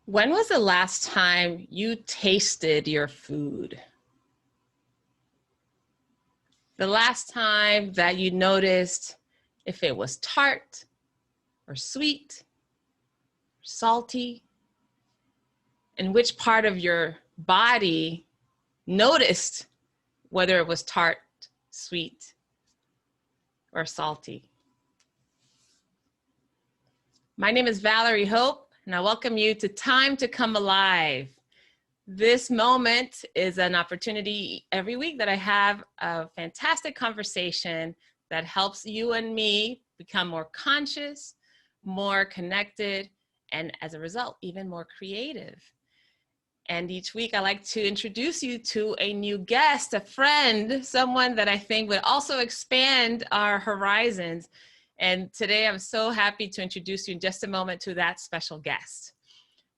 When was the last time you tasted your food? The last time that you noticed if it was tart or sweet, or salty, and which part of your body noticed whether it was tart, sweet, or salty. My name is Valerie Hope, and I welcome you to Time to Come Alive. This moment is an opportunity every week that I have a fantastic conversation that helps you and me become more conscious, more connected, and as a result, even more creative. And each week I like to introduce you to a new guest, a friend, someone that I think would also expand our horizons. And today I'm so happy to introduce you in just a moment to that special guest.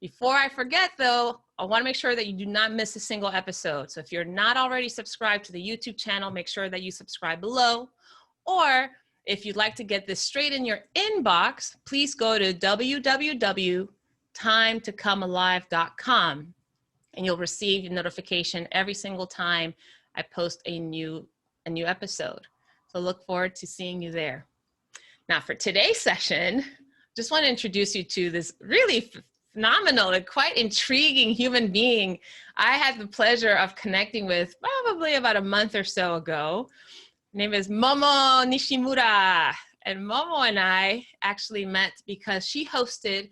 Before I forget though, I want to make sure that you do not miss a single episode. So if you're not already subscribed to the YouTube channel, make sure that you subscribe below. Or if you'd like to get this straight in your inbox, please go to www.timetocomealive.com and you'll receive a notification every single time I post a new episode. So look forward to seeing you there. Now for today's session, just want to introduce you to this really phenomenal and quite intriguing human being I had the pleasure of connecting with probably about a month or so ago. Her name is Momo Nishimura. And Momo and I actually met because she hosted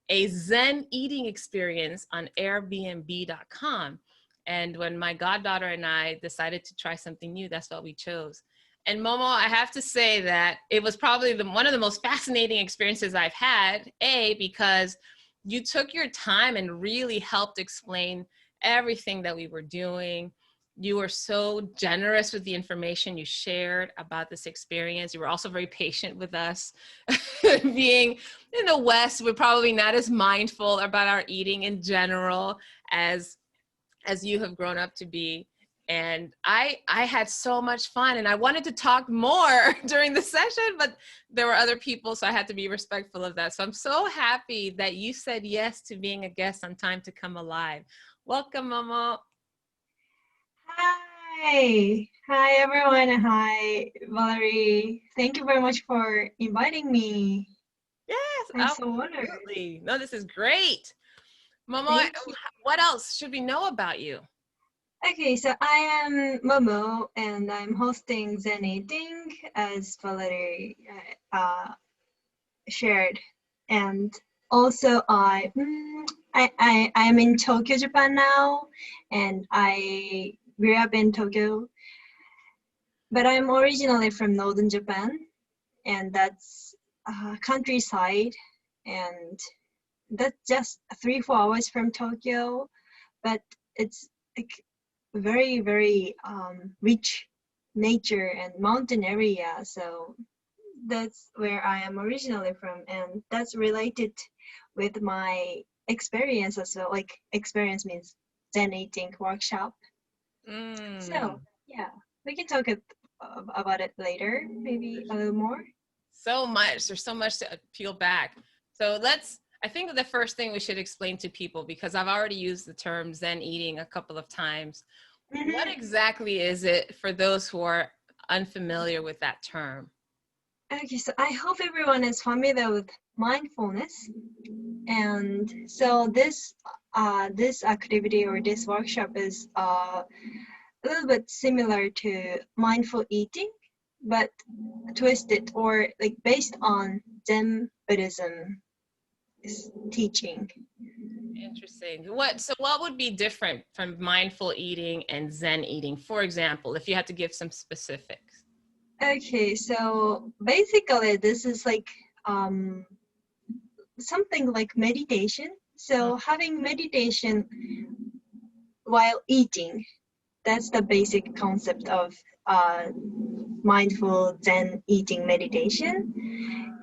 a Zen eating experience on Airbnb.com. And when my goddaughter and I decided to try something new, that's what we chose. And Momo, I have to say that it was probably one of the most fascinating experiences I've had, because you took your time and really helped explain everything that we were doing. You were so generous with the information you shared about this experience. You were also very patient with us. Being in the West, we're probably not as mindful about our eating in general as you have grown up to be. And I had so much fun, and I wanted to talk more during the session, but there were other people, so I had to be respectful of that. So I'm so happy that you said yes to being a guest on Time to Come Alive. Welcome, Momo. Hi everyone. Hi, Valerie. Thank you very much for inviting me. Yes, I'm so honored. absolutely. No, this is great. Momo, what else should we know about you? Okay, so I am Momo, and I'm hosting Zen Eating, as Valerie shared. And also I am in Tokyo, Japan now, and I grew up in Tokyo, but I'm originally from northern Japan, and that's countryside, and that's just 3-4 hours from Tokyo, but it's like very, very rich nature and mountain area. So that's where I am originally from, and that's related with my experience as well. Like, experience means Zen eating workshop. So yeah, we can talk about it later, maybe a little more. So much. There's so much to peel back. So I think the first thing we should explain to people, because I've already used the term Zen eating a couple of times. Mm-hmm. What exactly is it for those who are unfamiliar with that term? Okay, so I hope everyone is familiar with mindfulness. And so this activity or this workshop is a little bit similar to mindful eating, but twisted or like based on Zen Buddhism teaching. Interesting. So what would be different from mindful eating and Zen eating, for example, if you had to give some specifics? Okay, so basically this is like something like meditation. So having meditation while eating, that's the basic concept of mindful Zen eating meditation.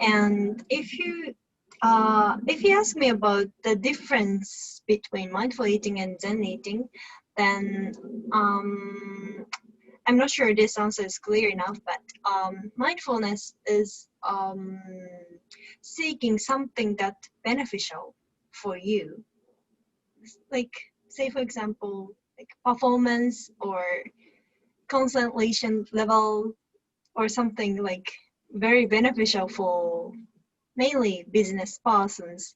And if you ask me about the difference between mindful eating and Zen eating, then I'm not sure this answer is clear enough, but mindfulness is seeking something that's beneficial for you. like say for example, like performance or concentration level or something like very beneficial for mainly business persons.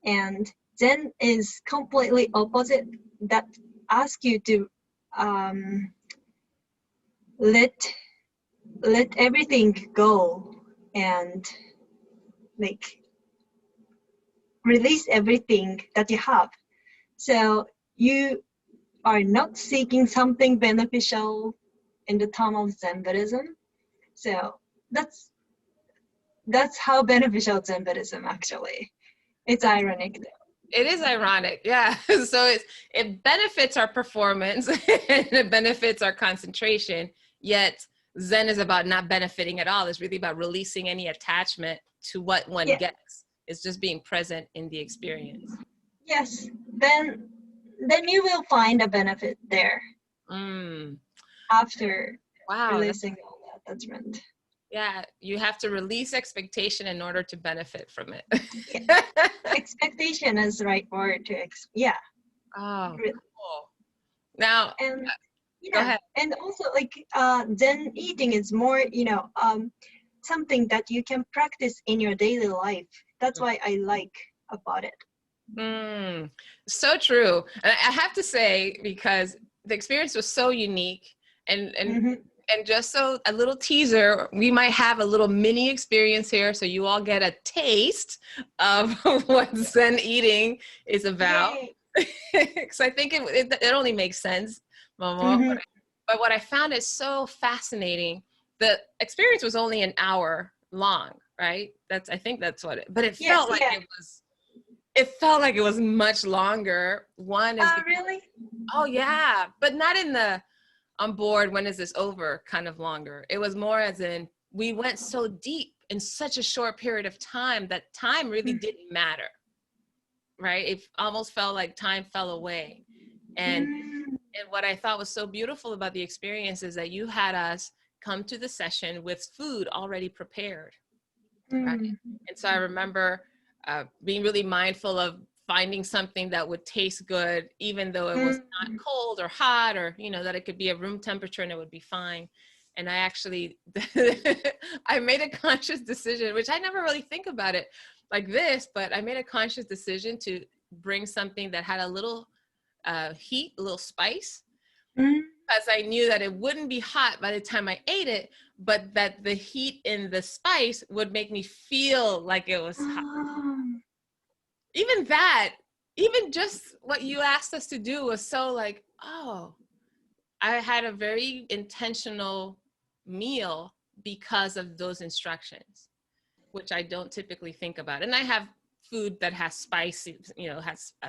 And Zen is completely opposite, that ask you to um, let everything go and like release everything that you have. So you are not seeking something beneficial in the term of Zen Buddhism. So that's how beneficial Zen Buddhism actually. It's ironic though. It is ironic, yeah. So it benefits our performance and it benefits our concentration, yet Zen is about not benefiting at all. It's really about releasing any attachment to what one Yeah. gets. It's just being present in the experience. Yes, then you will find a benefit there after Wow. releasing all the attachment. Yeah, you have to release expectation in order to benefit from it. Yeah. Expectation is the right word to yeah. Oh, Really. cool. Now, And go yeah, ahead. and also like Zen eating is more, something that you can practice in your daily life. That's why I like about it. So true. And I have to say, because the experience was so unique and just so a little teaser, we might have a little mini experience here so you all get a taste of what Zen eating is about. Because I think it only makes sense, Momo. But what I found is so fascinating. The experience was only an hour long, right? I think that's what it, but it felt like it felt like it was much longer. One is really? Oh yeah, but not in the on board, when is this over kind of longer. It was more as in we went so deep in such a short period of time that time really didn't matter, right? It almost felt like time fell away. And what I thought was so beautiful about the experience is that you had us come to the session with food already prepared, right? And so I remember being really mindful of finding something that would taste good, even though it was not cold or hot, or, that it could be a room temperature and it would be fine. And I actually, I made a conscious decision, which I never really think about it like this, but I made a conscious decision to bring something that had a little heat, a little spice, because I knew that it wouldn't be hot by the time I ate it, but that the heat in the spice would make me feel like it was hot. Even just what you asked us to do was so like, oh, I had a very intentional meal because of those instructions, which I don't typically think about. And I have food that has spicy,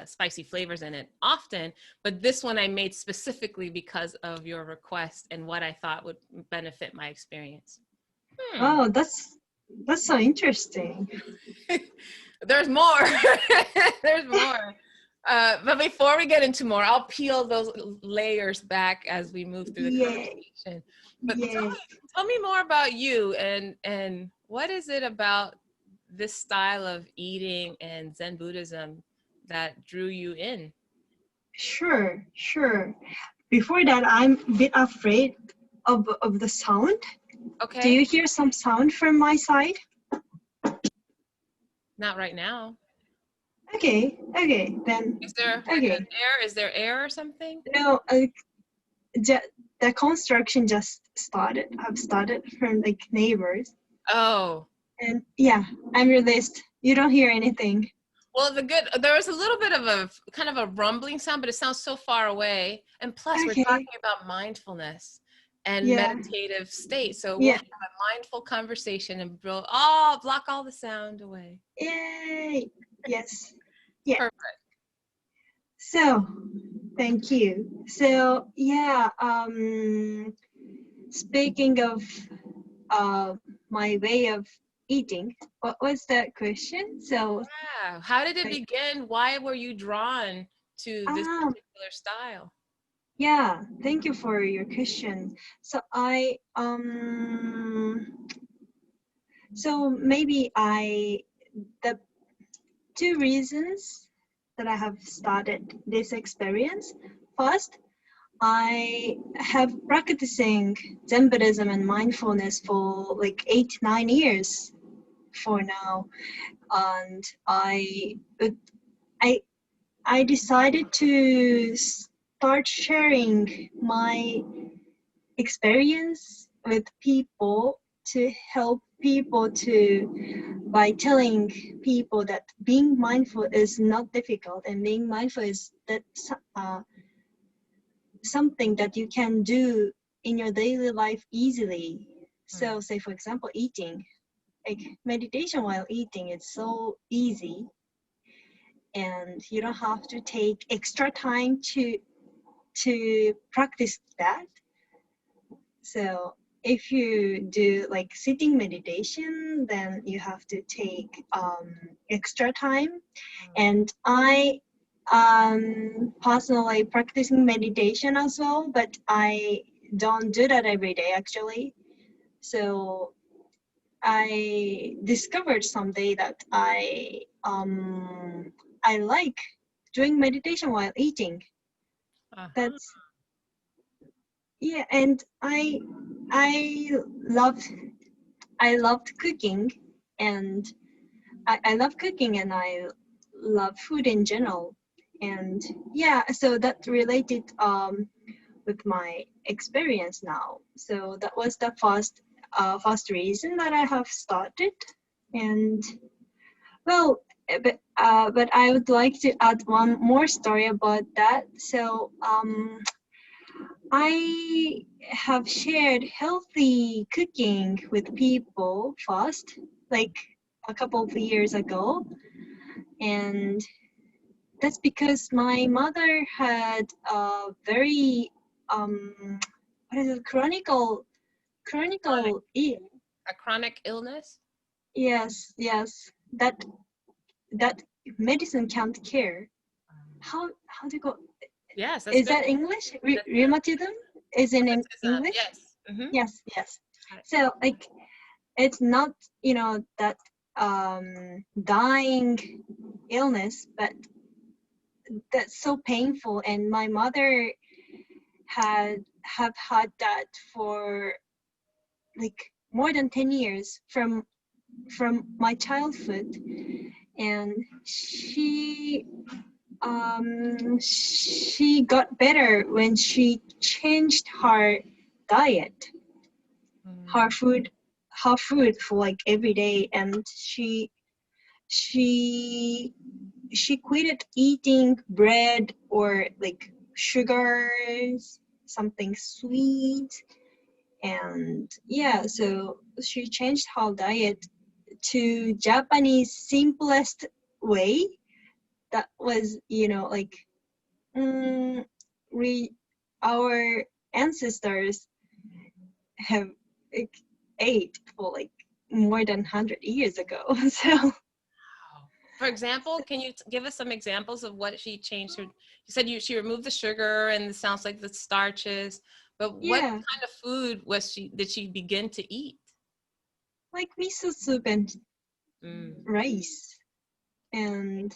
spicy flavors in it often, but this one I made specifically because of your request and what I thought would benefit my experience. Oh, that's so interesting. There's more. There's more. But before we get into more, I'll peel those layers back as we move through the conversation. But tell me more about you and what is it about this style of eating and Zen Buddhism that drew you in? Sure. Before that, I'm a bit afraid of the sound. Okay. Do you hear some sound from my side? Not right now. Okay, then. Is there air? Is there air or something? No, the construction just started. I've started from like neighbors. Oh. And yeah, I'm released. You don't hear anything. Well, there was a little bit of a kind of a rumbling sound, but it sounds so far away. And plus, we're talking about mindfulness and meditative state. So we'll have a mindful conversation and block all the sound away. Yay! Yes. Yeah. Perfect. So, thank you. So, yeah, speaking of my way of eating, what was that question? So, yeah, how did it begin? Why were you drawn to this particular style? Yeah, thank you for your question. So so maybe the two reasons that I have started this experience. First, I have practicing Zen Buddhism and mindfulness for like 8-9 years for now, and I I decided to start sharing my experience with people to help people to by telling people that being mindful is not difficult and being mindful is that something that you can do in your daily life easily. So say for example eating, like meditation while eating is so easy and you don't have to take extra time to practice that. So if you do like sitting meditation, then you have to take extra time. And I personally practicing meditation as well, but I don't do that every day actually. So I discovered someday that I like doing meditation while eating. That's yeah, and I loved I loved cooking, and I love cooking, and I love food in general, and yeah, so that related with my experience now. So that was the first reason that I have started, and well, but I would like to add one more story about that. So I have shared healthy cooking with people first, like a couple of years ago, and that's because my mother had a very what is it, chronic A chronic illness? yes, that medicine can't cure. How do you go? Yes, that's Is good. that English? That's good. Rheumatism is in Rheumatism, English? yes. Mm-hmm. Yes. So like it's not, that dying illness, but that's so painful. And my mother have had that for like more than 10 years from my childhood, and she got better when she changed her diet, her food her food for like every day, and she she quitted eating bread or like sugars, something sweet, and yeah, so she changed her diet to Japanese simplest way. That was, like we our ancestors have like, ate for like more than 100 years ago. So For example, can you give us some examples of what she changed her? You said she removed the sugar and it sounds like the starches, but what yeah, kind of food did she begin to eat? like miso soup and Mm. rice, and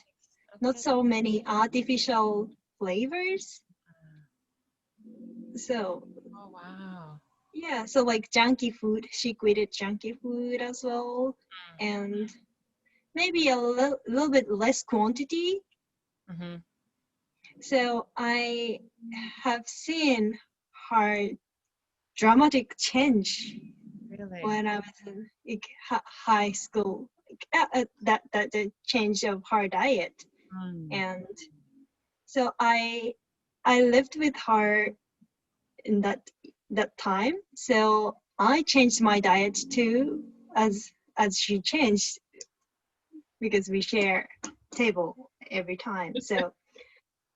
not Okay. so many artificial flavors. So Oh, wow. yeah, so like junky food, she quitted junky food as well, and maybe a little bit less quantity. Mm-hmm. So I have seen her dramatic change Really? when I was in like, high school. Like, that the change of her diet, Mm. and so I lived with her in that time. So I changed my diet too, as she changed, because we share table every time. So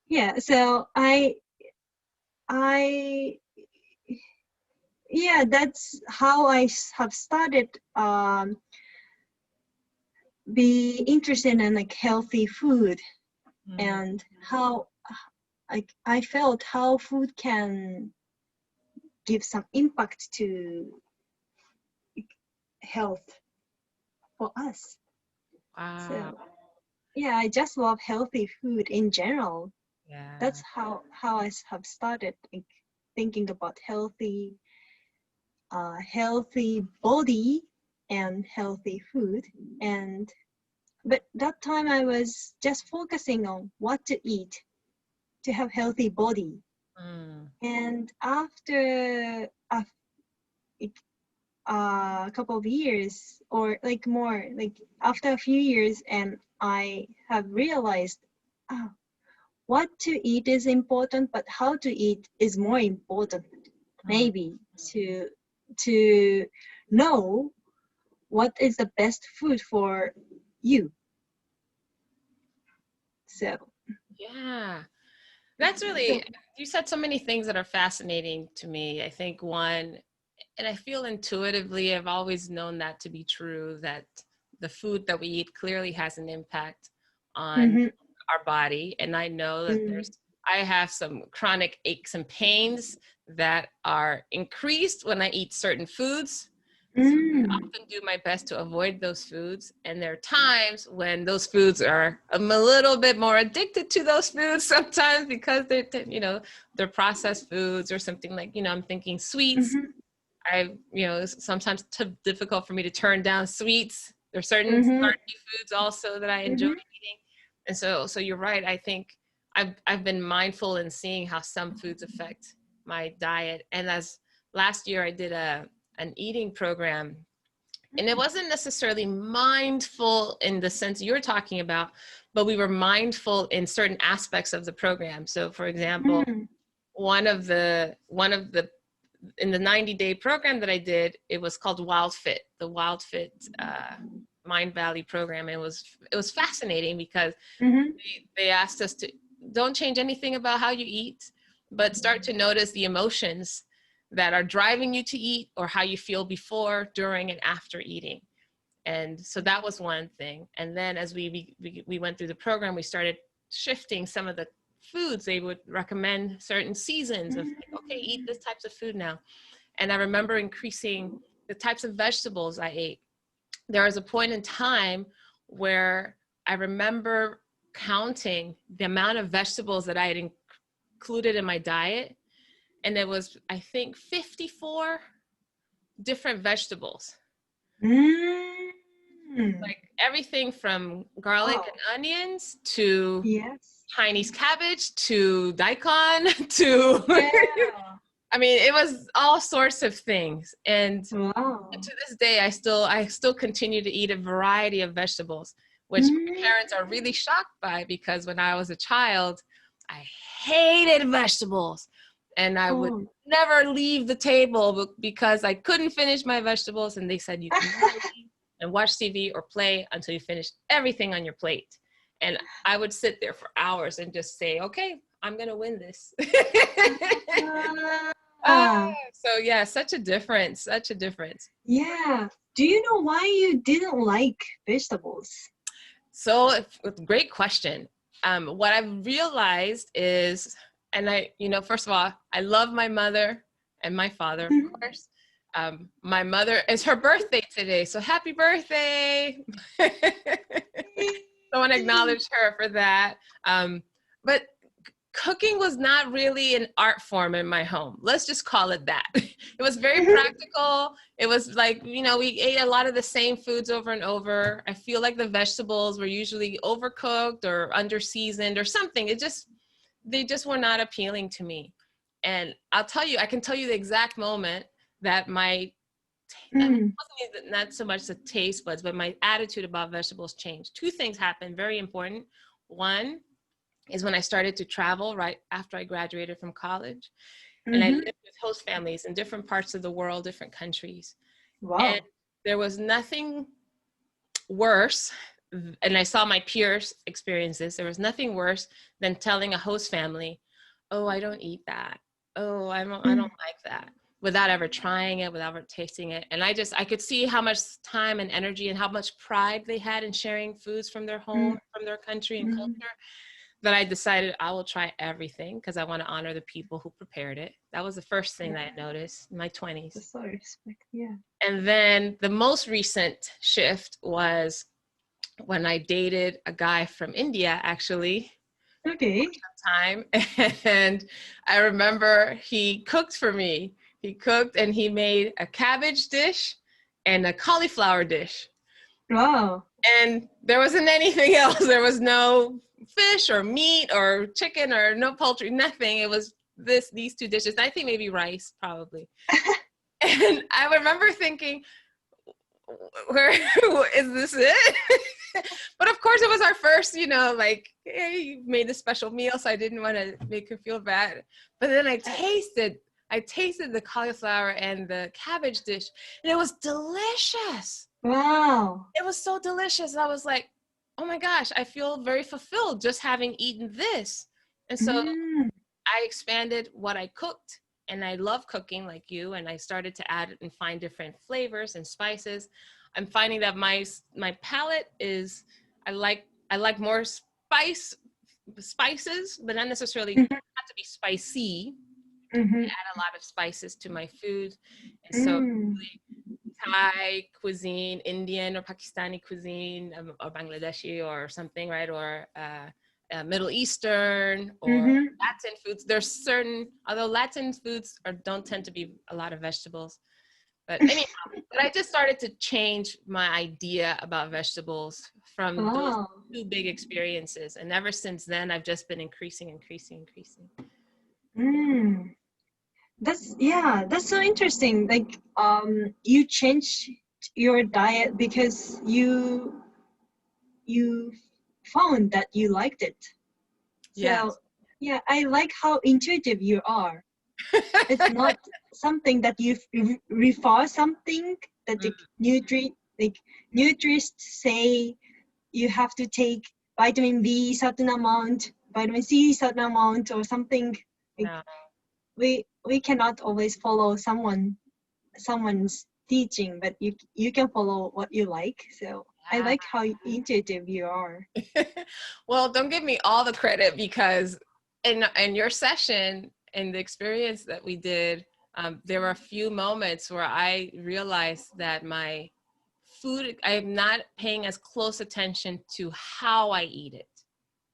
yeah, so I yeah, that's how I have started be interested in like healthy food, Mm. and how like I felt how food can give some impact to health for us. Wow. So yeah, I just love healthy food in general. Yeah. That's how I have started like thinking about healthy body and healthy food. And but that time I was just focusing on what to eat to have healthy body. Mm. And after like, a couple of years or like more, like after a few years, and I have realized, oh, what to eat is important, but how to eat is more important. Mm. Maybe to know what is the best food for you. So, Yeah. That's so really, you said so many things that are fascinating to me. I think one, and I feel intuitively, I've always known that to be true, that the food that we eat clearly has an impact on mm-hmm, our body. And I know that mm, I have some chronic aches and pains that are increased when I eat certain foods. So I mm, often do my best to avoid those foods. And there are times when those foods are, I'm a little bit more addicted to those foods sometimes because they're processed foods or something like, I'm thinking sweets. mm-hmm, It's sometimes difficult for me to turn down sweets. There's certain mm-hmm, starchy foods also that I enjoy mm-hmm, eating. And so you're right. I think I've been mindful in seeing how some foods affect my diet. And as last year I did an eating program, and it wasn't necessarily mindful in the sense you're talking about, but we were mindful in certain aspects of the program. So for example, mm, one of the in the 90-day program that I did, it was called Wild Fit, the Wild Fit Mind Valley program. It was fascinating because mm-hmm, they asked us to don't change anything about how you eat, but start to notice the emotions that are driving you to eat or how you feel before, during, and after eating. And so that was one thing. And then as we went through the program, we started shifting some of the foods. They would recommend certain seasons of like, okay, eat this types of food now. And I remember increasing the types of vegetables I ate. There was a point in time where I remember counting the amount of vegetables that I had included in my diet. And it was, I think, 54 different vegetables. mm. Like everything from garlic Wow. and onions to Yes. Chinese cabbage to daikon to, Yeah. I mean, it was all sorts of things. And Wow. to this day, I still continue to eat a variety of vegetables, which my Mm. parents are really shocked by because when I was a child, I hated vegetables, and I would Oh. never leave the table because I couldn't finish my vegetables. And they said you can never leave and watch TV or play until you finish everything on your plate. And I would sit there for hours and just say, okay, I'm gonna win this. Ah, Ah, so yeah, such a difference, such a difference. yeah. Do you know why you didn't like vegetables? So great question. What I've realized is, and first of all, I love my mother and my father, of course. My mother, it's her birthday today, so happy birthday. So I want to acknowledge her for that. But cooking was not really an art form in my home. Let's just call it that. It was very practical. It was like, we ate a lot of the same foods over and over. I feel like the vegetables were usually overcooked or under seasoned or something. They just were not appealing to me. And I can tell you the exact moment that it Mm, wasn't not so much the taste buds, but my attitude about vegetables changed. Two things happened, very important. One is when I started to travel right after I graduated from college. And I mm-hmm. lived with host families in different parts of the world, different countries. And Wow. there was nothing worse, and I saw my peers experience this. There was nothing worse than telling a host family, oh, I don't eat that. Oh, I don't Mm, like that, without ever trying it, without ever tasting it. And I could see how much time and energy and how much pride they had in sharing foods from their home, mm, from their country and mm. culture, that I decided I will try everything because I want to honor the people who prepared it. That was the first thing that I Yeah. noticed in my 20s. That's so respect. Yeah. And then the most recent shift was when I dated a guy from India, actually, Okay. time. And I remember he cooked for me. He cooked and he made a cabbage dish and a cauliflower dish. Wow. And there wasn't anything else. There was no fish or meat or chicken or no poultry, nothing. It was these two dishes. I think maybe rice, probably. And I remember thinking, where is this it? But of course it was our first, like, hey, you made a special meal, so I didn't want to make him feel bad. But then I tasted the cauliflower and the cabbage dish, and it was delicious. Wow. It was so delicious. I was like, oh my gosh, I feel very fulfilled just having eaten this. And so Mm. I expanded what I cooked, and I love cooking like you, and I started to add and find different flavors and spices. I'm finding that my palate is, I like more spices, but not necessarily Mhm. have to be spicy. Mhm. Add a lot of spices to my food, and so Mm. Thai cuisine, Indian or Pakistani cuisine, or Bangladeshi or something, right? Or Middle Eastern or Mhm. Latin foods. There's certain, although Latin foods don't tend to be a lot of vegetables. But anyhow, but I just started to change my idea about vegetables from those Wow. two big experiences. And ever since then, I've just been increasing. Mm. That's so interesting. Like, you changed your diet because you found that you liked it. So Yes. yeah, I like how intuitive you are. It's not something that you refer something that the nutrists say you have to take vitamin B certain amount, vitamin C certain amount, or something. Like, No. we cannot always follow someone's teaching, but you can follow what you like. So I Yeah. like how intuitive you are. Well, don't give me all the credit, because in your session and the experience that we did, there were a few moments where I realized that my food, I am not paying as close attention to how I eat it.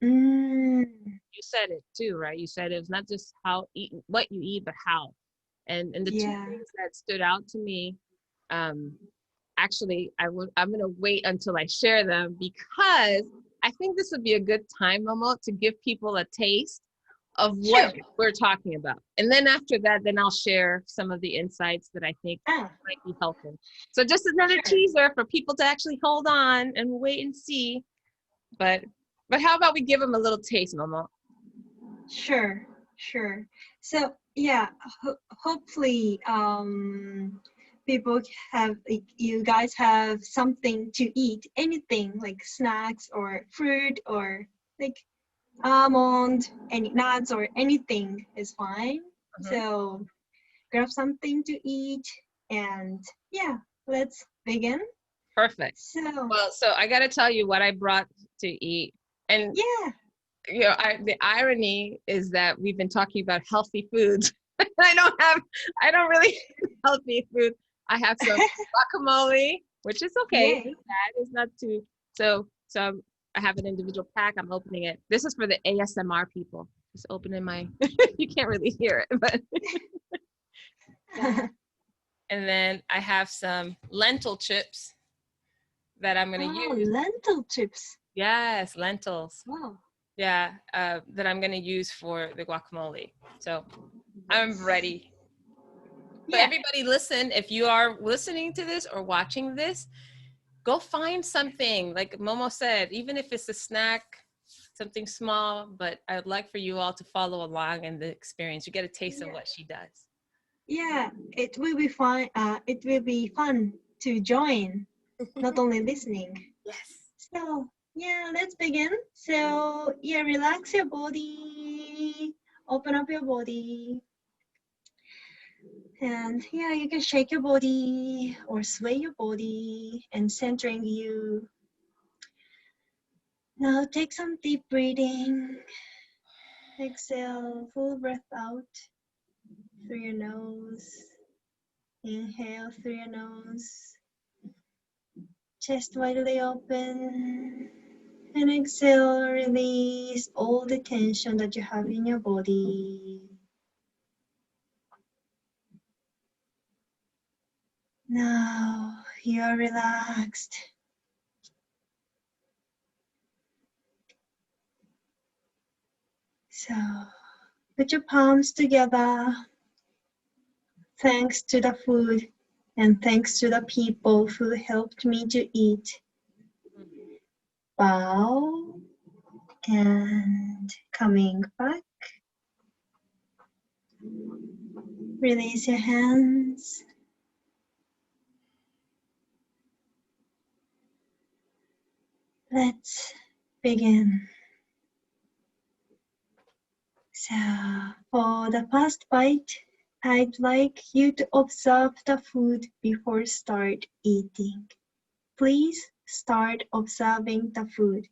Mm, You said it too, right? You said it's not just what you eat, but how. And the two yeah. things that stood out to me, um, actually, I'm going to wait until I share them, because I think this would be a good time, Momo, to give people a taste of Sure. what we're talking about. And then after that, then I'll share some of the insights that I think Ah, might be helpful. So just another sure. teaser for people to actually hold on and wait and see. But how about we give them a little taste, Momo? Sure. Sure. So yeah, hopefully people have, like, you guys have something to eat, anything like snacks or fruit or like almond, any nuts or anything is fine. Mhm. So grab something to eat, and yeah, let's begin. Perfect. So Well, so I got to tell you what I brought to eat. And yeah. the irony is that we've been talking about healthy foods. I don't really eat healthy food. I have some guacamole, which is okay. Yay. That is not too, I have an individual pack. I'm opening it. This is for the ASMR people. Just opening my, you can't really hear it, but, and then I have some lentil chips that I'm going to Oh, use. lentil chips. Yes, lentils. Wow. Yeah, that I'm going to use for the guacamole. So I'm Yes. ready. So Yeah. everybody listen, if you are listening to this or watching this, go find something, like Momo said, even if it's a snack, something small, but I'd like for you all to follow along in the experience. You get a taste of Yeah. what she does. Yeah. It will be fun. It will be fun to join, not only listening. Yes. So yeah, let's begin. So yeah, relax your body, open up your body, and yeah, you can shake your body or sway your body and centering you. Now take some deep breathing. Exhale, full breath out through your nose. Inhale through your nose. Chest widely open. And exhale, release all the tension that you have in your body. Now you are relaxed. So put your palms together. Thanks to the food and thanks to the people who helped me to eat. Bow and coming back. Release your hands. Let's begin. So for the first bite, I'd like you to observe the food before start eating. Please start observing the food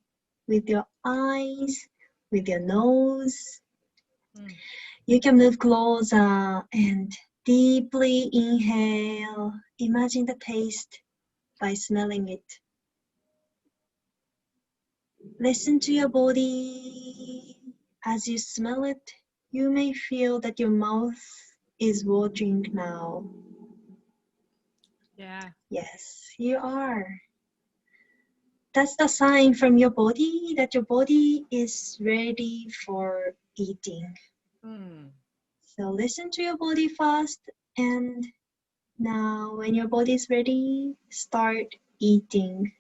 with your eyes, with your nose. You can move closer and deeply inhale. Imagine the taste by smelling it. Listen to your body. As you smell it, you may feel that your mouth is watering now. Yeah. Yes, you are. That's the sign from your body that your body is ready for eating. So listen to your body first, and now when your body is ready, start eating.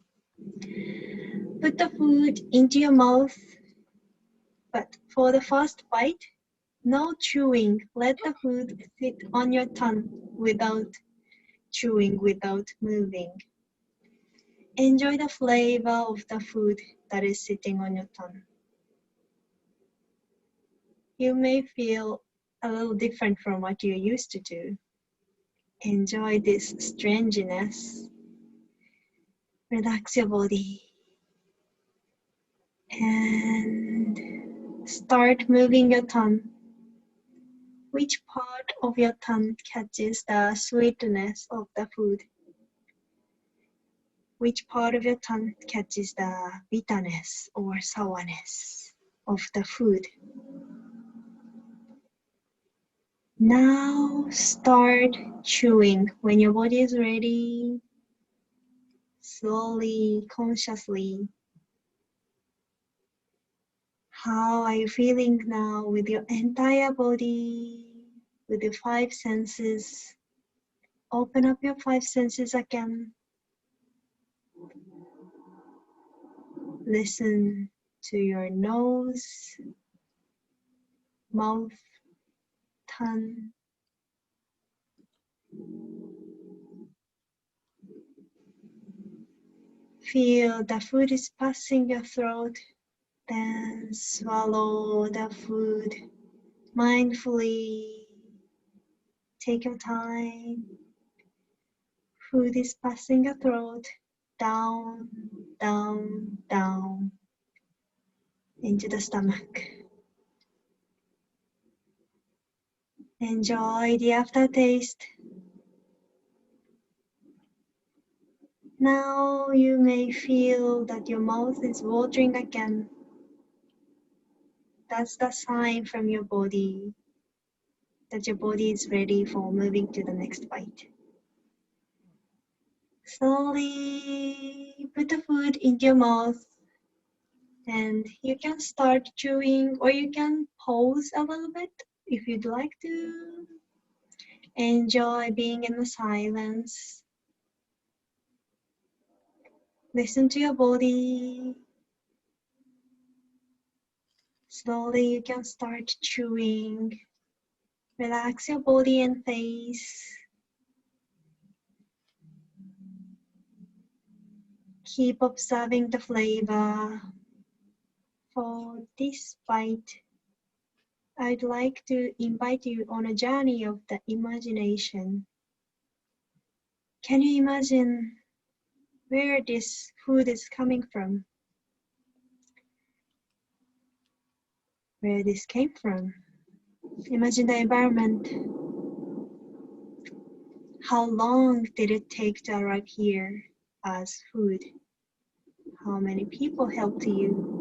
Put the food into your mouth, but for the first bite, no chewing. Let the food sit on your tongue without chewing, without moving. Enjoy the flavor of the food that is sitting on your tongue. You may feel a little different from what you used to do. Enjoy this strangeness. Relax your body and start moving your tongue. Which part of your tongue catches the sweetness of the food? Which part of your tongue catches the bitterness or sourness of the food? Now start chewing. When your body is ready, slowly, consciously. How are you feeling now with your entire body, with your 5 senses? Open up your 5 senses again. Listen to your nose, mouth, tongue. Feel the food is passing your throat, then swallow the food mindfully. Take your time. Food is passing your throat, down, down, down, into the stomach. Enjoy the aftertaste. Now you may feel that your mouth is watering again. That's the sign from your body that your body is ready for moving to the next bite. Slowly put the food into your mouth and you can start chewing, or you can pause a little bit if you'd like to. Enjoy being in the silence. Listen to your body. Slowly you can start chewing. Relax your body and face. Keep observing the flavor. For this bite, I'd like to invite you on a journey of the imagination. Can you imagine where this food is coming from? Where this came from? Imagine the environment. How long did it take to arrive here? as food? How many people helped you?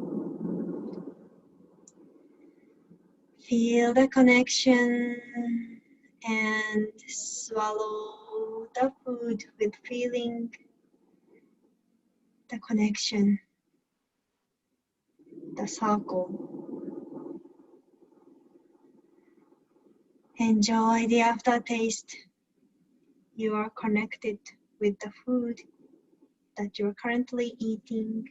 Feel the connection and swallow the food with feeling the connection, the circle. Enjoy the aftertaste. You are connected with the food that you're currently eating.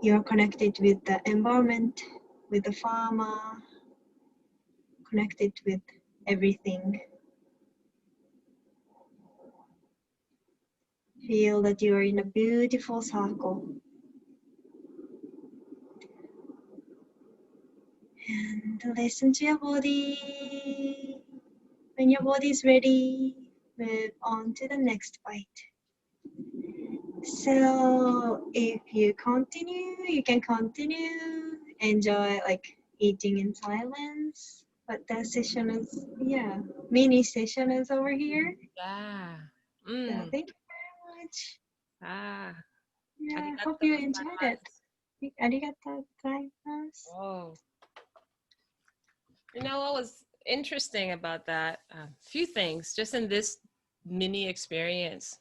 You're connected with the environment, with the farmer, connected with everything. Feel that you are in a beautiful circle. And listen to your body. When your body is ready, move on to the next bite. So if you continue, you can continue, enjoy like eating in silence. But the session is, mini session is over here. Yeah. So thank you very much. Ah. Yeah, Arigatou hope you enjoyed it. gozaimasu. Arigatou gozaimasu. Oh. You know what was interesting about that? A few things just in this mini experience.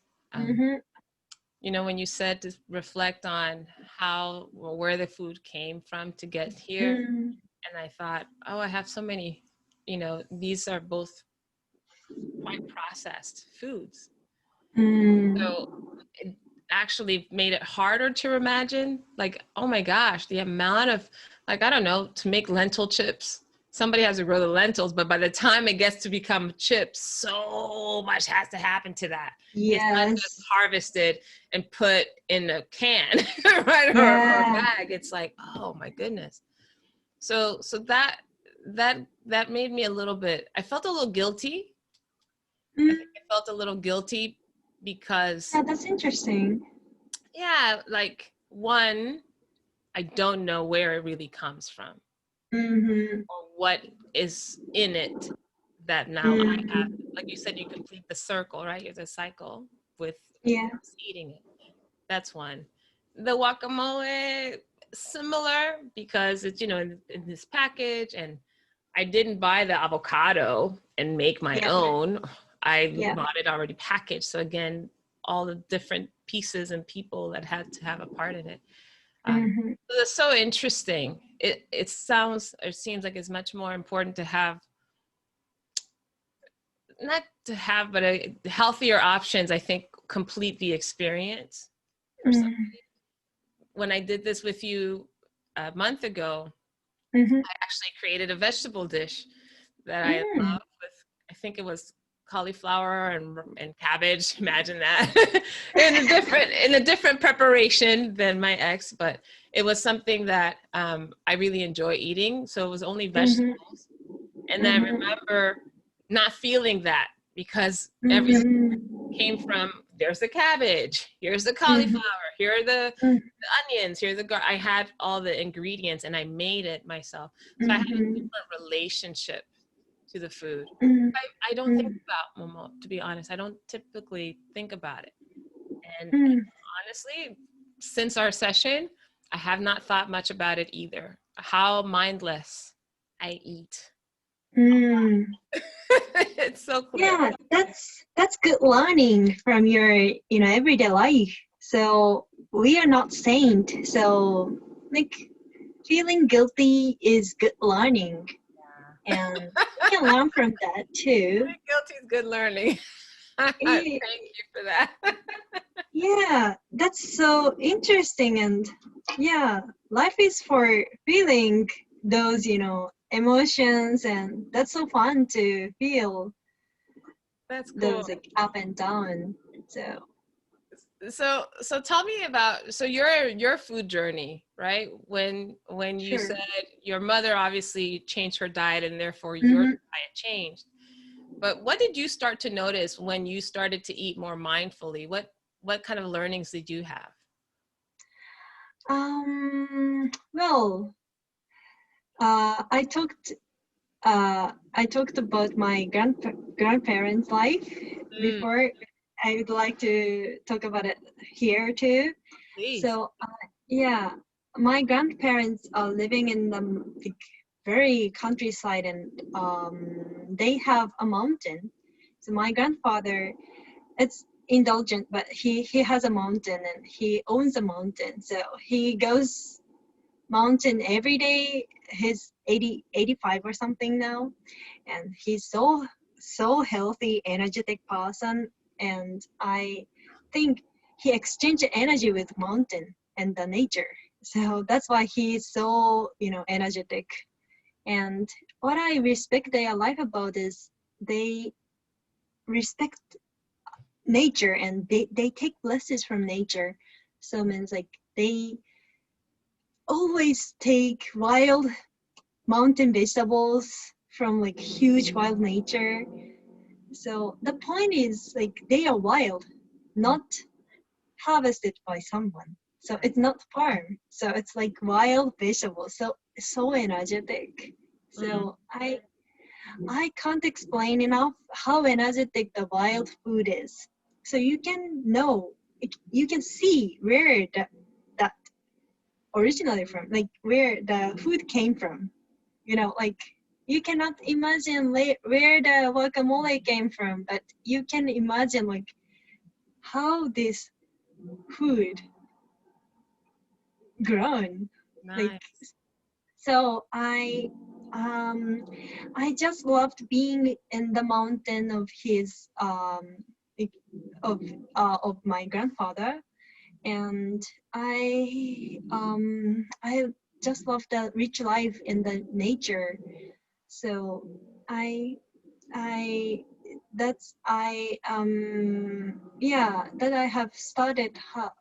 You know, when you said to reflect on how or where the food came from to get here, and I thought, oh, I have so many, you know, these are both quite processed foods. So it actually made it harder to imagine, like, oh my gosh, the amount of, like, I don't know, to make lentil chips. Somebody has to grow the lentils, but by the time it gets to become chips, so much has to happen to that. It's not just harvested and put in a can, right, or a bag. It's like, oh my goodness. So that made me a little bit. I felt a little guilty. I think I felt a little guilty because. Yeah, that's interesting. Yeah, like one, I don't know where it really comes from or what is in it that now I have, like you said, you complete the circle, right? It's a cycle with eating it. That's one. The guacamole, similar because it's, you know, in this package, and I didn't buy the avocado and make my own. I bought it already packaged. So again, all the different pieces and people that had to have a part in it. So it's so interesting. It seems like it's much more important to have, not to have, but healthier options, I think, complete the experience for somebody. When I did this with you a month ago, I actually created a vegetable dish that I love with, I think it was cauliflower and cabbage. Imagine that. in a different preparation than my ex, but it was something that I really enjoy eating. So it was only vegetables. And then I remember not feeling that because everything came from, there's the cabbage, here's the cauliflower, here are the onions, here's I had all the ingredients and I made it myself. So I had a different relationship to the food. I don't think about momo, to be honest. I don't typically think about it. And honestly, since our session, I have not thought much about it either. How mindless I eat. It's so clear. Yeah, that's good learning from your everyday life. So we are not saint. So like feeling guilty is good learning, and we can learn from that too. Guilty is good learning. Thank you for that. Yeah, that's so interesting, and life is for feeling those emotions, and that's so fun to feel. That's cool. Those like up and down. So tell me about your food journey, right? When you said your mother obviously changed her diet and therefore your diet changed. But what did you start to notice when you started to eat more mindfully? What kind of learnings did you have? Well, I talked about my grandparents' life before, I would like to talk about it here too. Please. So yeah, my grandparents are living in the like, very countryside, and they have a mountain. So my grandfather, it's indulgent, but he has a mountain and he owns a mountain. So he goes mountain every day. He's 85 or something now, and he's so healthy, energetic person. And I think he exchanged energy with mountain and the nature. So that's why he's so energetic. And what I respect their life about is they respect nature, and they take blessings from nature. So means like they always take wild mountain vegetables from like huge wild nature. So the point is like they are wild, not harvested by someone. So it's not farm. So it's like wild vegetables. So energetic. So I can't explain enough how energetic the wild food is. So you can know, you can see where that originally from, like where the food came from. Like you cannot imagine where the guacamole came from, but you can imagine like how this food grown. Like Nice. so I just loved being in the mountain of his like, of my grandfather. And I just love the rich life in the nature. So I that's yeah, that I have started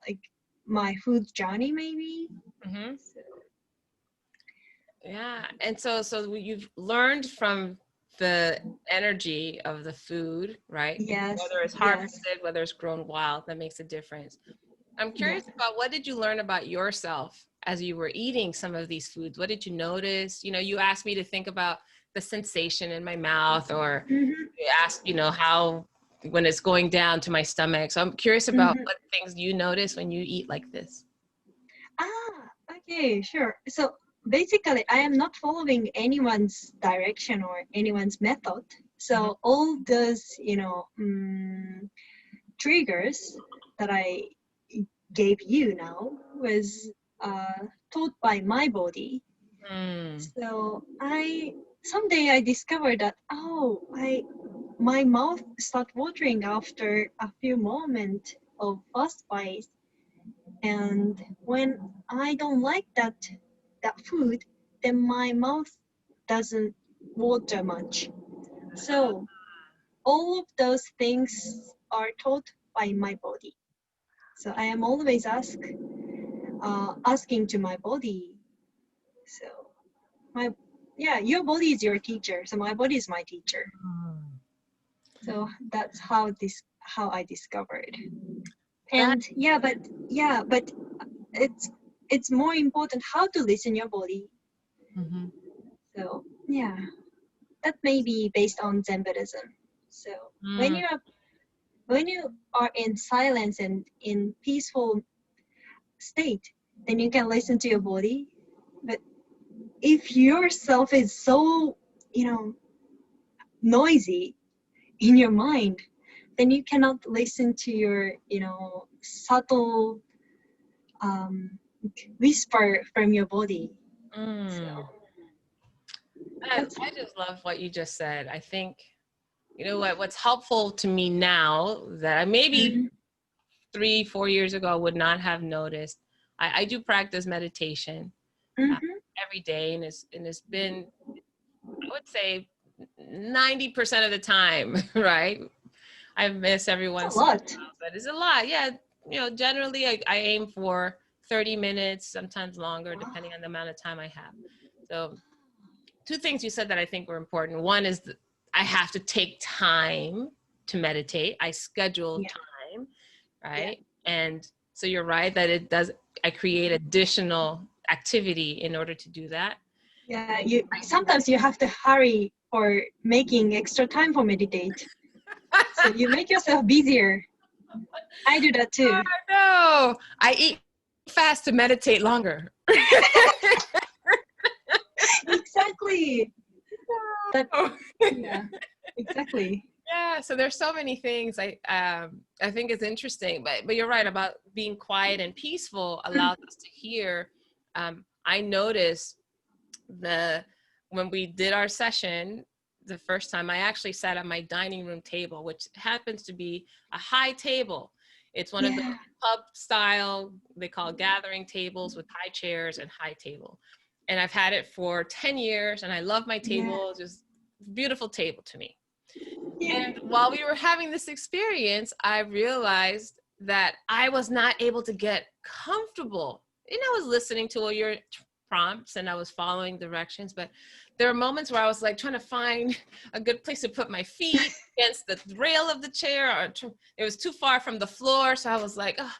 like my food journey maybe. Mm-hmm. So, Yeah. And so you've learned from the energy of the food, right? yes, Whether it's yes, harvested, whether it's grown wild, that makes a difference. I'm yeah. curious about what did you learn about yourself as you were eating some of these foods? What did you notice? You asked me to think about the sensation in my mouth, or Mm-hmm, you asked, how when it's going down to my stomach. So I'm curious about mm-hmm. what things you notice when you eat like this. Okay, sure. So basically, I am not following anyone's direction or anyone's method. Mhm. So all those, triggers that I gave you now was taught by my body. Mm. So someday I discovered that my mouth start watering after a few moments of fast bites, and when I don't like that food, then my mouth doesn't water much. So all of those things are taught by my body. So I am always asking to my body. So my yeah, your body is your teacher. So my body is my teacher. So that's how I discovered. That And but it's it's more important how to listen your body. Mhm. So yeah, that may be based on Zen Buddhism. So when Mm. you are when you are in silence and in peaceful state, then you can listen to your body. But if yourself is so noisy in your mind, then you cannot listen to your subtle whisper from your body. So Mm. that's I just love what you just said. I think, what's helpful to me now that I maybe mhm, 3, 4 years ago I would not have noticed. I do practice meditation uh, mhm. every day, and it's been, I would say, 90% of the time, right? I miss every It's a once in a lot. while, but it's a lot. Yeah, generally I aim for 30 minutes, sometimes longer, depending on the amount of time I have. So two things you said that I think were important. One is that I have to take time to meditate. I schedule Yeah, time, yeah, right? And so you're right that I create additional activity in order to do that. yeah. You sometimes you have to hurry for making extra time for meditate. So you make yourself busier. I do that too. No, I eat fast to meditate longer. Exactly. That, yeah, exactly. Yeah, so there's so many things I think is interesting, but you're right about being quiet and peaceful allows us to hear. I noticed the when we did our session the first time, I actually sat at my dining room table, which happens to be a high table. It's one of the Yeah. pub style, they call gathering tables with high chairs and high table. And I've had it for 10 years and I love my Yeah. table, just beautiful table to me. Yeah. And while we were having this experience, I realized that I was not able to get comfortable. And I was listening to all your prompts and I was following directions, but there were moments where I was like trying to find a good place to put my feet against the rail of the chair, or it was too far from the floor. So I was like, oh.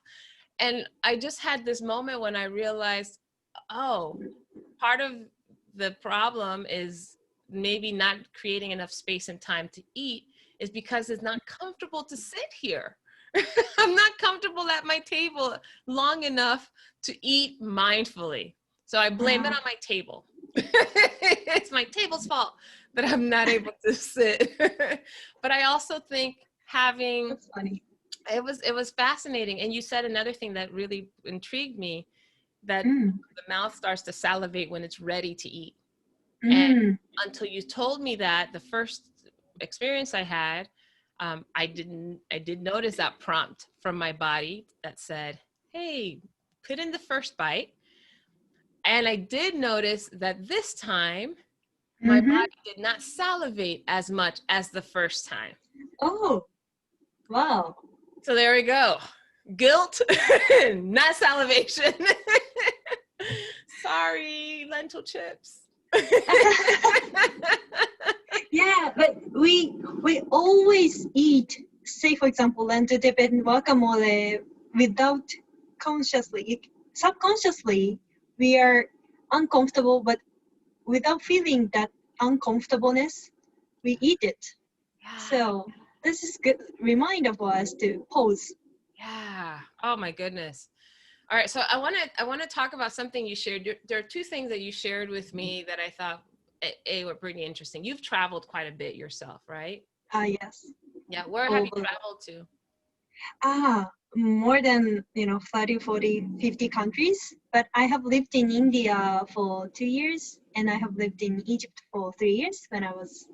And I just had this moment when I realized, oh, part of the problem is maybe not creating enough space and time to eat is because it's not comfortable to sit here. I'm not comfortable at my table long enough to eat mindfully. So I blame it on my table. It's my table's fault that I'm not able to sit. But I also think having That's funny. it was fascinating. And you said another thing that really intrigued me, that Mm. the mouth starts to salivate when it's ready to eat. And Mm. until you told me that, the first experience I had, I did notice that prompt from my body that said, hey, put in the first bite. And I did notice that this time my Mm-hmm. body did not salivate as much as the first time. Oh, wow. So there we go. Guilt, not salivation. Sorry, lentil chips. Yeah, but we always eat, say for example, lentil dip and guacamole without consciously, subconsciously, we are uncomfortable, but without feeling that uncomfortableness, we eat it. Yeah. So this is good reminder for us to pause. Yeah. Oh my goodness. All right. So I want to talk about something you shared. There are two things that you shared with me that I thought were pretty interesting. You've traveled quite a bit yourself, right? Yes. Yeah. Where have you Over. traveled to? More than 30, 40, 50 countries, but I have lived in India for 2 years and I have lived in Egypt for 3 years when I was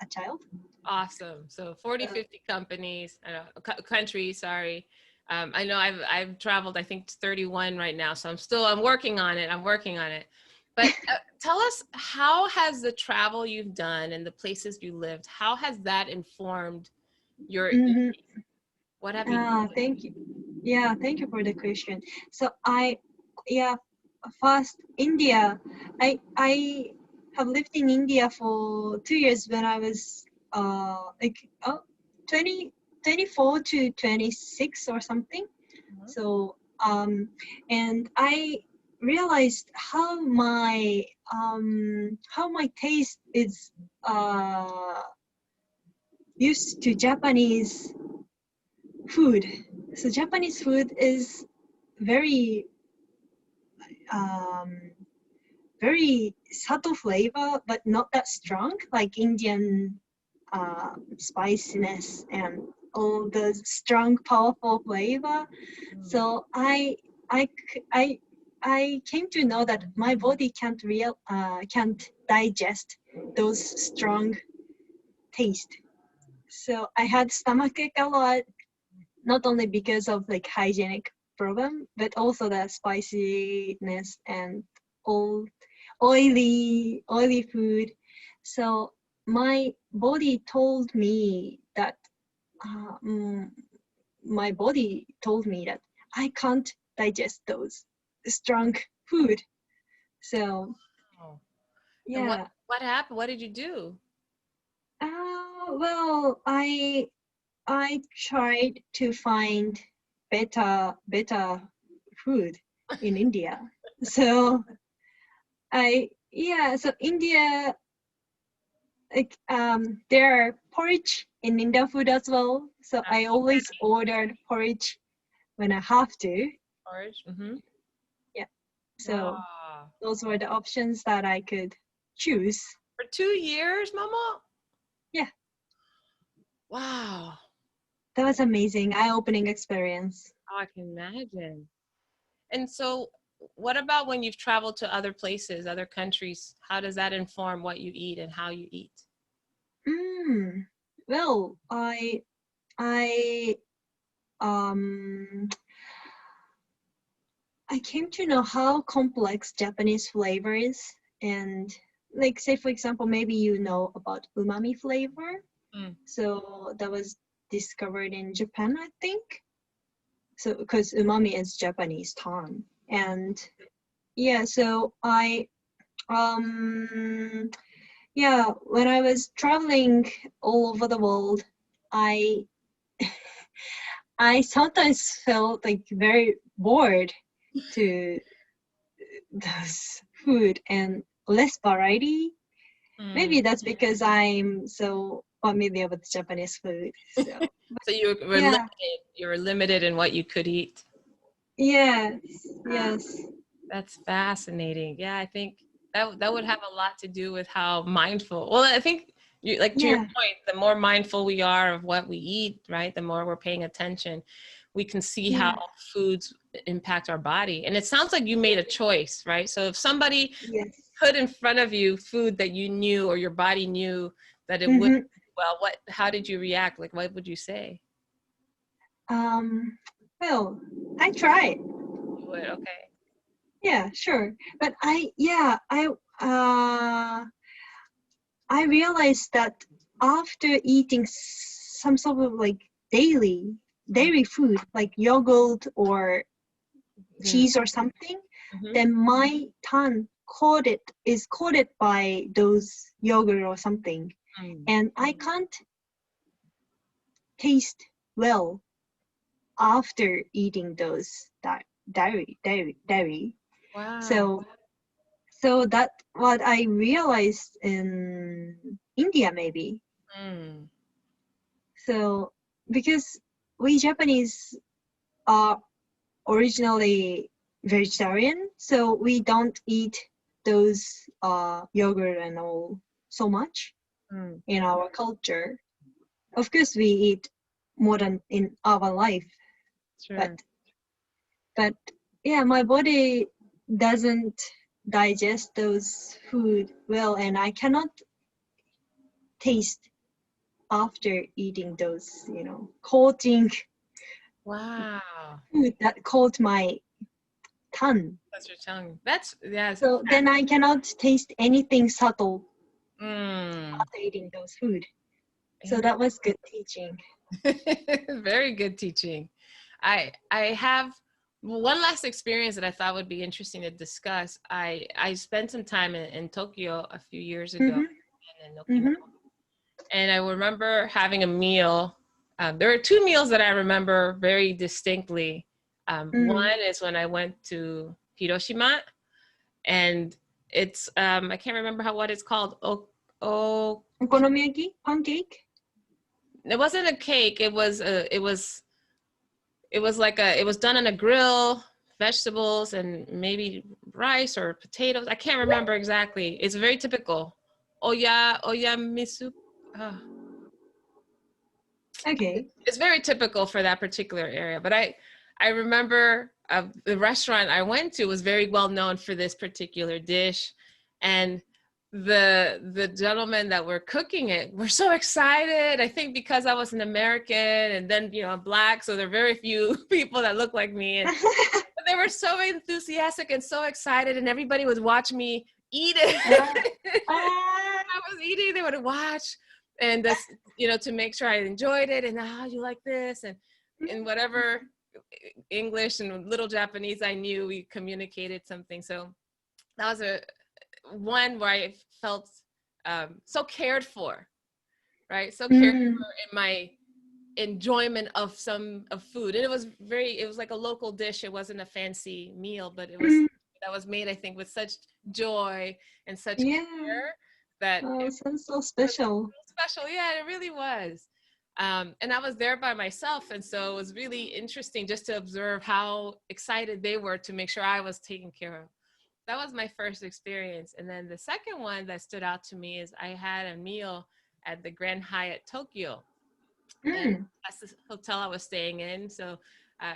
a child. Awesome. So 40, 50 companies, countries, sorry. I know I've traveled, I think 31 right now. So I'm working on it. I'm working on it. But tell us, how has the travel you've done and the places you lived, how has that informed your Mm-hmm. eating? What have you noticed? Thank you. Yeah, thank you for the question. So yeah, first India. I have lived in India for 2 years when I was like 20, 24 to 26 or something. Mhm. So and I realized how my taste is used to Japanese food. So Japanese food is very um, very subtle flavor, but not that strong like Indian spiciness and all the strong, powerful flavor. So I came to know that my body can't digest those strong taste. So I had stomachache a lot, not only because of like hygienic problem, but also the spiciness and all oily food. So my body told me that uh, mm, my body told me that I can't digest those strong food. So Oh. And yeah. what happened? What did you do? Well, I tried to find better food in India. So so India like there are porridge in Indian food as well. So I always ordered porridge when I have to. Porridge. Mm-hmm. Yeah. So Wow. those were the options that I could choose. For 2 years, Momo? Yeah, Wow. that was amazing, eye-opening experience. Oh, I can imagine. And so, what about when you've traveled to other places, other countries? How does that inform what you eat and how you eat? Mm. Well, I um I came to know how complex Japanese flavor is, and like say for example, maybe you know about umami flavor. Mm. So that was discovered in Japan, I think. So because umami is Japanese term, and yeah, so um yeah, when I was traveling all over the world, I I sometimes felt like very bored to this food and less variety. Mm. Maybe that's because I'm so familiar with Japanese food. So So you were yeah, limited. You were limited in what you could eat. yes, Wow, yes, that's fascinating. Yeah, I think that would have a lot to do with how mindful. Well, I think you like to your yeah, point, the more mindful we are of what we eat, right? The more we're paying attention, we can see how yeah, foods impact our body. And it sounds like you made a choice, right? So if somebody yes. put in front of you food that you knew or your body knew that it would, Mm-hmm. well, how did you react? Like, what would you say? Um, well, I tried. You would, okay. Yeah, sure. But I realized that after eating some sort of like daily dairy food like yogurt or Mm-hmm. cheese or something, Mm-hmm. then my tongue is coated by those yogurt or something, Mm. and I can't taste well after eating those dairy. Wow. So that what I realized in India maybe. Mm. So because we Japanese are originally vegetarian, so we don't eat those yogurt and all so much Mm. in our culture. Of course, we eat more than in our life, but Sure. but yeah, my body doesn't digest those food well, and I cannot taste after eating those, coating Wow. food that coat my tongue. That's your tongue. That's yes. So then I cannot taste anything subtle Mm. after eating those food. So Interesting. that was good teaching. Very good teaching. I have one last experience that I thought would be interesting to discuss. I spent some time in Tokyo a few years ago Mm-hmm. in Mm-hmm. Okinawa, and I remember having a meal. There are two meals that I remember very distinctly. Mm. One is when I went to Hiroshima, and it's I can't remember what it's called. Oh, Okonomiyaki? Pancake? it wasn't a cake. It was like it was done on a grill, vegetables and maybe rice or potatoes. I can't remember exactly. It's very typical. Oya misu. Uh, Okay. it's very typical for that particular area. But I remember the restaurant I went to was very well known for this particular dish, and the gentlemen that were cooking it were so excited. I think because I was an American and then I'm black, so there are very few people that look like me, and but they were so enthusiastic and so excited, and everybody would watch me eat Ah, it. ah. I was eating, they would watch, and that's to make sure I enjoyed it, and you like this, and in whatever English and little Japanese I knew, we communicated something. So that was a one where I felt so cared for, right? So cared Mm. for in my enjoyment of food, and it was like a local dish. It wasn't a fancy meal, but it was Mm. that was made, I think, with such joy and such Yeah. care that Oh, sounds so was special. so special. Yeah, it really was. And I was there by myself. And so it was really interesting just to observe how excited they were to make sure I was taken care of. That was my first experience. And then the second one that stood out to me is I had a meal at the Grand Hyatt Tokyo. And Mm. that's the hotel I was staying in. So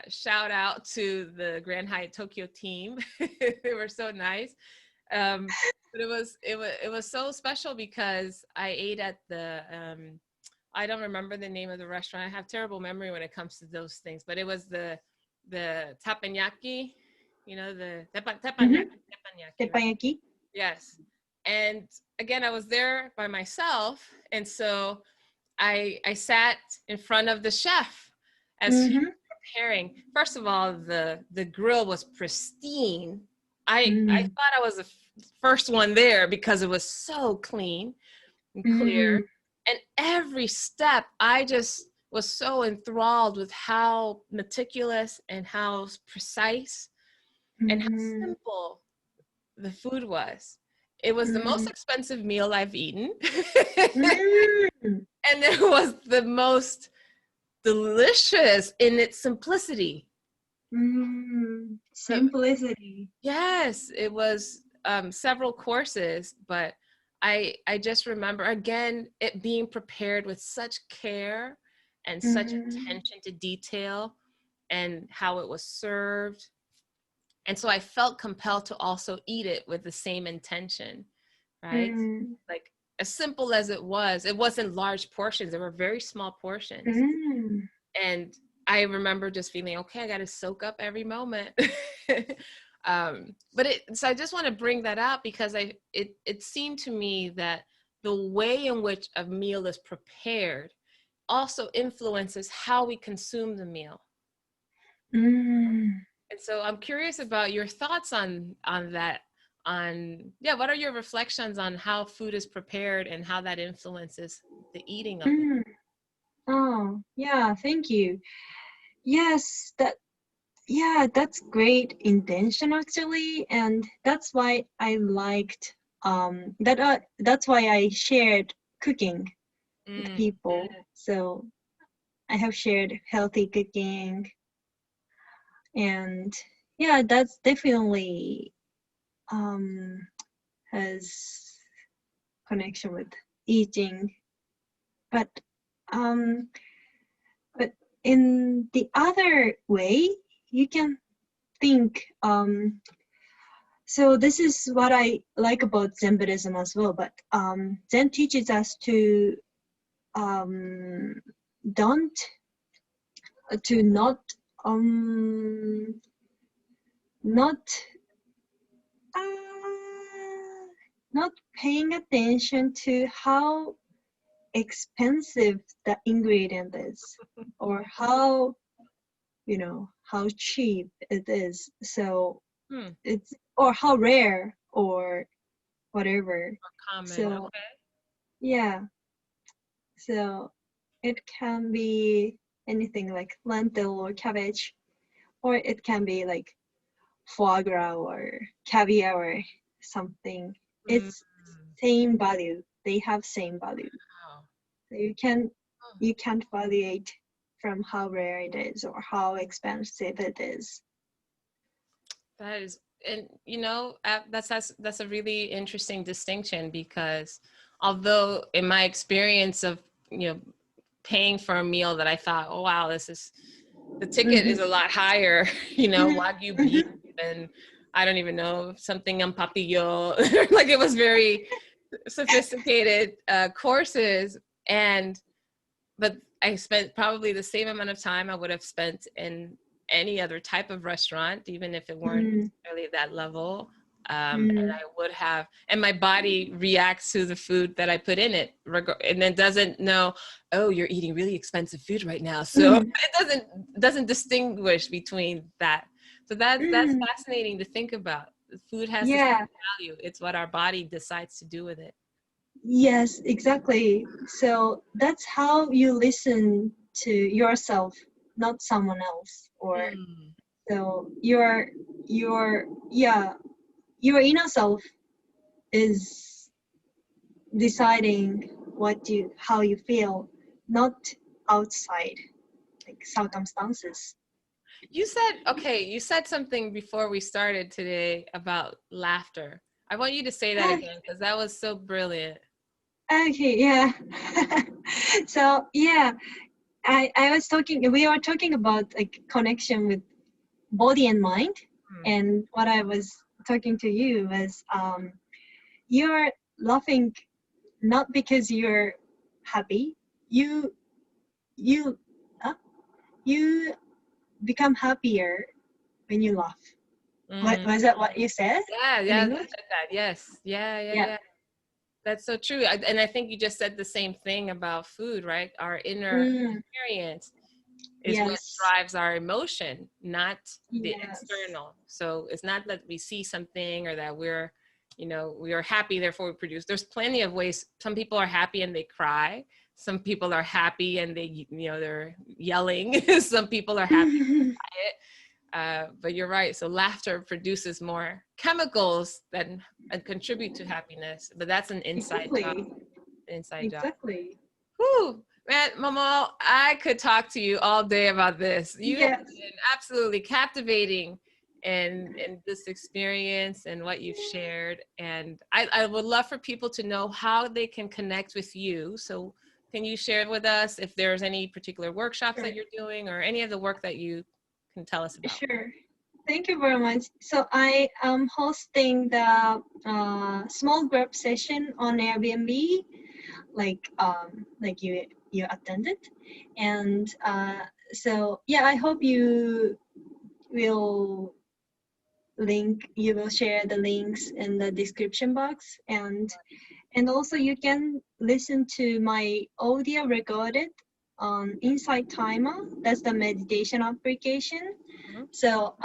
shout out to the Grand Hyatt Tokyo team. They were so nice. But it was so special because I ate at the I don't remember the name of the restaurant. I have terrible memory when it comes to those things, but it was the teppanyaki, the Mm-hmm. teppanyaki, right? Teppanyaki. Yes. And again, I was there by myself, and so I sat in front of the chef as he Mm-hmm. was preparing. First of all, the grill was pristine. I Mm-hmm. thought I was the first one there because it was so clean and clear. Mm-hmm. And every step, I just was so enthralled with how meticulous and how precise and how Mm-hmm. simple the food was. It was the most expensive meal I've eaten. Mm-hmm. And it was the most delicious in its simplicity. Mm-hmm. The- Simplicity. yes, it was several courses, but I just remember again it being prepared with such care and such Mm-hmm. attention to detail and how it was served. And so I felt compelled to also eat it with the same intention, right? Mm-hmm. Like as simple as it wasn't large portions. They were very small portions. Mm-hmm. And I remember just feeling, okay, I got to soak up every moment. So I just want to bring that out because it seemed to me that the way in which a meal is prepared also influences how we consume the meal. Mm-hmm. And so I'm curious about your thoughts on that. Yeah, what are your reflections on how food is prepared and how that influences the eating of it? Mm-hmm. Oh, yeah, thank you. Yes, that's great intention actually, and that's why I liked that's why I shared cooking with Mm, people. So I have shared healthy cooking, and yeah, that's definitely um has connection with eating, but um but in the other way you can think so this is what I like about Zen Buddhism as well, but Zen teaches us to um don't to not uh, not paying attention to how expensive the ingredient is, or how how cheap it is. So hmm, it's, or how rare or whatever. common. So Okay. yeah, so it can be anything like lentil or cabbage, or it can be like foie gras or caviar or something. Mm, It's same value. They have same value. wow. So Oh, you can't evaluate from how rare it is or how expensive it is. that is, and that's a really interesting distinction because although in my experience of paying for a meal that I thought, oh wow, the ticket is Mm-hmm. a lot higher, Wagyu beef and I don't even know something en papillo, like it was very sophisticated courses, but I spent probably the same amount of time I would have spent in any other type of restaurant, even if it weren't Mm-hmm. necessarily that level. And I would have, and my body reacts to the food that I put in it, and then doesn't know, oh, you're eating really expensive food right now, so Mm-hmm. it doesn't distinguish between that. So that's Mm-hmm. fascinating to think about. Food has the Yeah. same value. It's what our body decides to do with it. Yes, exactly. So that's how you listen to yourself, not someone else. Or Mm. so your yeah, your inner self is deciding how you feel, not outside, like circumstances. You said something before we started today about laughter. I want you to say that Ah, again because that was so brilliant. okay, yeah. So yeah, we were talking about like connection with body and mind, Hmm. and what I was talking to you was you're laughing not because you're happy, you you uh, you become happier when you laugh. What Mm. was that what you said Yeah, in yeah, I English? said that. Yes. Yeah, yeah, Yeah. yeah. That's so true. And I think you just said the same thing about food, right? Our inner Mm, experience is what yes. drives our emotion, not the Yes. external. So it's not that we see something or that we are happy, therefore we produce. There's plenty of ways. Some people are happy and they cry. Some people are happy and they're yelling. Some people are happy and quiet. But you're right. So laughter produces more chemicals that contribute to happiness. But that's an inside job. Exactly. Inside job. Exactly. Whew, man, Momo, I could talk to you all day about this. You have Yes. been absolutely captivating in this experience and what you've shared. And I would love for people to know how they can connect with you. So can you share with us if there's any particular workshops Sure. that you're doing or any of the work that you can tell us about? Sure. Thank you very much. So I am hosting the small group session on Airbnb, like you attended, and so yeah, I hope will you will share the links in the description box, and also you can listen to my audio recorded on InsightTimer. That's the meditation application. Mhm, So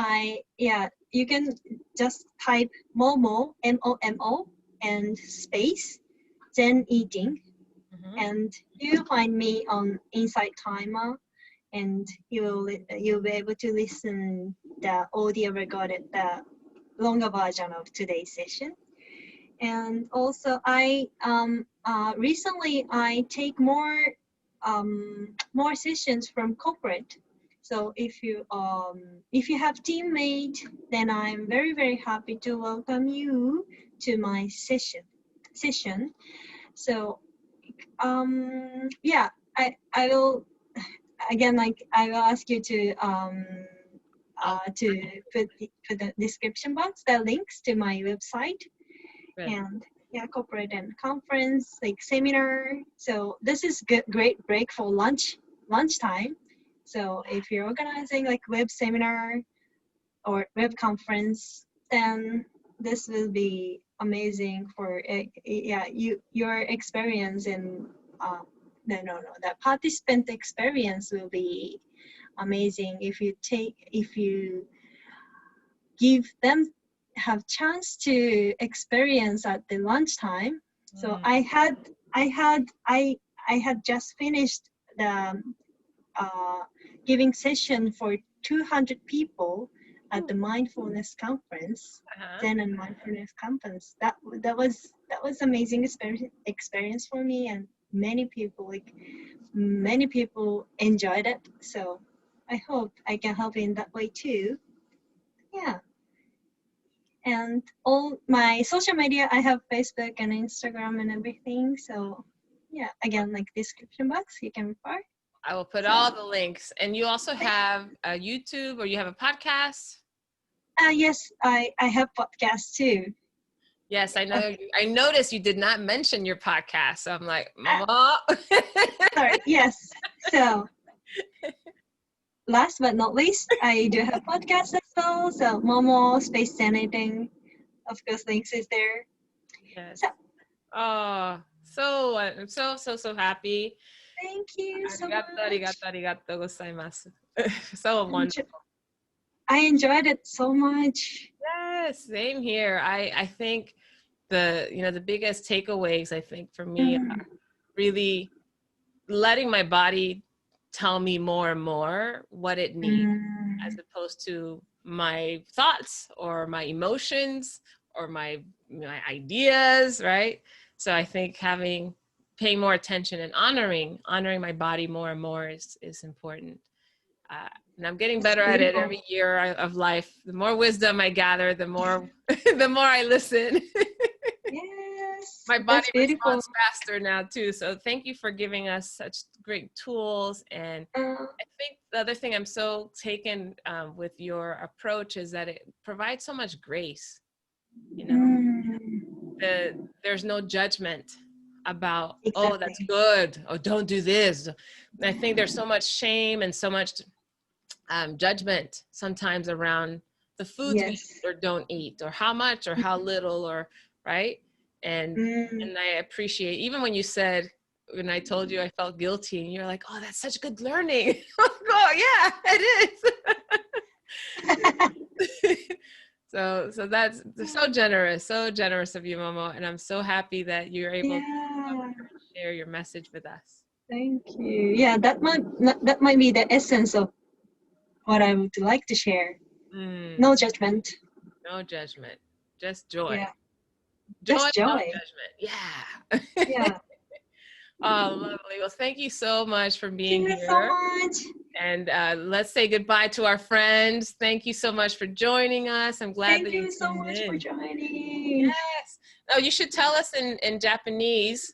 you can just type Momo, Momo, and space, Zen eating, mhm. and you'll find me on InsightTimer, and you'll be able to listen the audio recorded, the longer version of today's session. And also recently I take more sessions from corporate. So if you have teammate, then I'm very very happy to welcome you to my session. So yeah, I will again, like I will ask you Oh, to put the description box the links to my website, good. and yeah, corporate and conference, like seminar. So this is good, great break for lunchtime. So if you're organizing like web seminar or web conference, then this will be amazing for yeah, your experience in the participant experience will be amazing if you give them have chance to experience at the lunchtime. So Mm, I had just finished the uh, giving session for 200 people at whew, the mindfulness conference, uh-huh. Zen and mindfulness conference. That was amazing experience for me, and many people enjoyed it. So I hope I can help in that way too. Yeah. And all my social media, I have Facebook and Instagram and everything. So yeah, again, like description box, you can refer. I will put So all the links. And you also have a YouTube or you have a podcast? yes, I have podcasts too. Yes, I know. Okay, I noticed you did not mention your podcast. So I'm like, Mama. sorry. Yes. So last but not least, I do have podcasts as well. So Momo Space Anything, of course, links is there. Yes. So Oh, I'm so happy. thank you so Arigato, much. arigato, arigato gozaimasu. So Enjo- wonderful. I enjoyed it so much. Yes, same here. I think the biggest takeaways I think for me are Mm, really letting my body tell me more and more what it needs as mm, opposed to my thoughts or my emotions or my ideas, right? So I think paying more attention and honoring my body more and more is important. And I'm getting That's better at it beautiful. every year of life. The more wisdom I gather, the more the more I listen. Yes, My body that's beautiful. responds faster now too. So thank you for giving us such great tools. And I think the other thing I'm so taken with your approach is that it provides so much grace. You know, there's no judgment about, oh, that's Exactly. good, oh, don't do this. And I think there's so much shame and so much judgment sometimes around the foods we Yes. eat or don't eat, or how much or how little, or right. And Mm, and I appreciate, even when you said, when I told you I felt guilty, and you're like, oh, that's such good learning. Oh yeah, it is. So that's so generous of you, Momo, and I'm so happy that you're able to yeah. share your message with us. Thank you. Yeah, that might be the essence of what I would like to share. Mm, No judgment. no judgment, just joy. Yeah. Joy, Just no joy. judgment. Yeah. Yeah. Oh, lovely. Well, thank you so much for Thank being you so here. much. And let's say goodbye to our friends. Thank you so much for joining us. I'm glad Thank that you you so tuned much for in. joining. Yes. Oh, you should tell us in Japanese,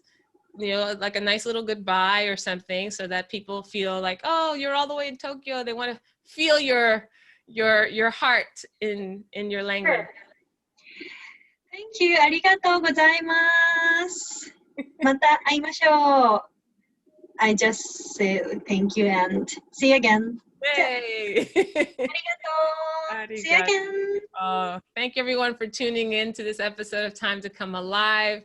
like a nice little goodbye or something, so that people feel like, oh, you're all the way in Tokyo. They want to feel your heart in your language. Sure. Thank you. ありがとうございます。また会いましょう。I just say thank you and see you again. じゃあ、 Hey. ありがとう. See you Arigato. again. Thank everyone for tuning in to this episode of Time to Come Alive.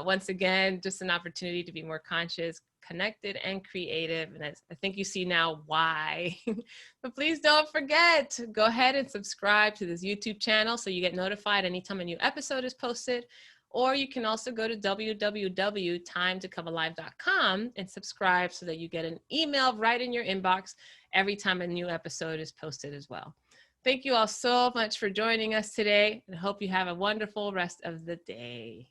Once again, just an opportunity to be more conscious, connected, and creative. And I think you see now why. But please don't forget, go ahead and subscribe to this YouTube channel so you get notified anytime a new episode is posted. Or you can also go to www.timetocomealive.com and subscribe so that you get an email right in your inbox every time a new episode is posted as well. Thank you all so much for joining us today, and I hope you have a wonderful rest of the day.